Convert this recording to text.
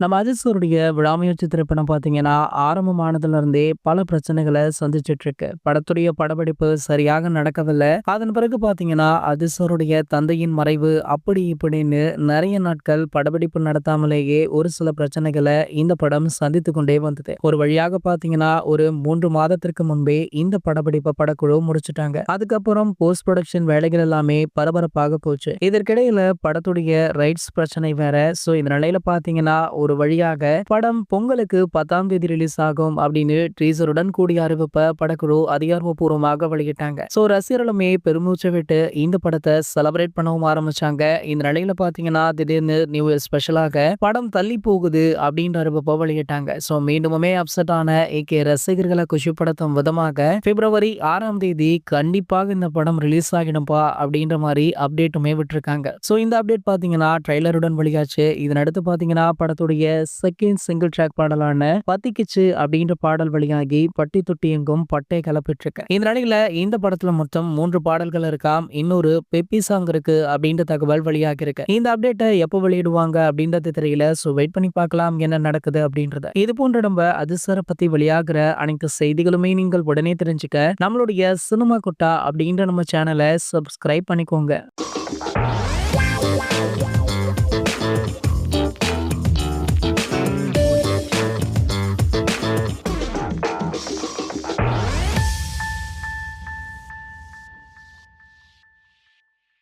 நம்ம அஜித் சாருடைய விடாமுயற்சி திரைப்படம் பார்த்தீங்கன்னா, ஆரம்பமானதுல இருந்தே பல பிரச்சனைகள சந்திச்சுட்டு இருக்கு. படத்துடைய படப்பிடிப்பு சரியாக நடக்கவில்ல. அதன் பிறகு பார்த்தீங்கன்னா, அஜித் சாருடைய தந்தையின் மறைவு அப்படி இப்படின்னு நெறைய நாட்கள் படப்பிடிப்பு நடத்தாமலேயே ஒரு சில பிரச்சனைகள இந்த படம் சந்தித்துக் கொண்டே வந்தது. ஒரு வழியாக பார்த்தீங்கன்னா, ஒரு 3 மாதத்திற்கு முன்பே இந்த படப்பிடிப்ப படக்குழு முடிச்சுட்டாங்க. அதுக்கப்புறம் போஸ்ட் புரொடக்ஷன் வேலைகள் எல்லாமே பரபரப்பாக போச்சு. இதற்கிடையில படத்துடைய ரைட்ஸ் பிரச்சனை வேற. இந்த நிலையில பார்த்தீங்கன்னா, ஒரு வழியாக படம் பொங்கலுக்கு 10ஆம் தேதி ரிலீஸ் ஆகும் அப்படின்னு டீசருடன் கூடிய அறிவிப்ப படக்குழு அதிகாரப்பூர்வமாக வெளியிட்டாங்க. ரசிகர்களுமே பெருமூச்சு விட்டு இந்த படத்தை செலிப்ரேட் பண்ணவும் ஆரம்பிச்சாங்க. இந்த நிலையில பாத்தீங்கன்னா திடீர்னு நியூ இயர் ஸ்பெஷலாக படம் தள்ளி போகுது அப்படின்ற அறிவிப்பை வெளியிட்டாங்க. மீண்டுமே அப்செட் ஆன ஏகே ரசிகர்களை குஷிப்படுத்தும் விதமாக பிப்ரவரி 6ஆம் தேதி கண்டிப்பாக இந்த படம் ரிலீஸ் ஆகிடும்பா அப்படின்ற மாதிரி அப்டேட்டுமே விட்டுருக்காங்க. இந்த அப்டேட் பாத்தீங்கன்னா ட்ரைலருடன் வெளியாச்சு. இதனடுத்து பாத்தீங்கன்னா படத்துடைய செகண்ட் சிங்கிள் ட்ராக் பாடலான பத்திக்கிச்சு அப்படின்ற பாடல் வெளியாகி பட்டி தொட்டி எங்கும் பட்டை கிளப்பிட்டு இருக்கு. இந்த நிலையில இந்த படத்துல மொத்தம் 3 பாடல்கள் இருக்காம். இன்னொரு பெப்பி சாங் இருக்கு அப்படின்ற தகவல் வெளியாகி இருக்கு. இந்த அப்டேட்டை எப்போ வெளியிடுவாங்க அப்படின்றது தெரியல. வெயிட் பண்ணி பார்க்கலாம் என்ன நடக்குது அப்படின்றத. இது போன்ற நம்ம அதிசர பத்தி வெளியாகிற அனைத்து செய்திகளுமே நீங்கள் உடனே தெரிஞ்சுக்க நம்மளுடைய சினிமா குட்டா அப்படின்ற நம்ம சேனலை சப்ஸ்கிரைப் பண்ணிக்கோங்க.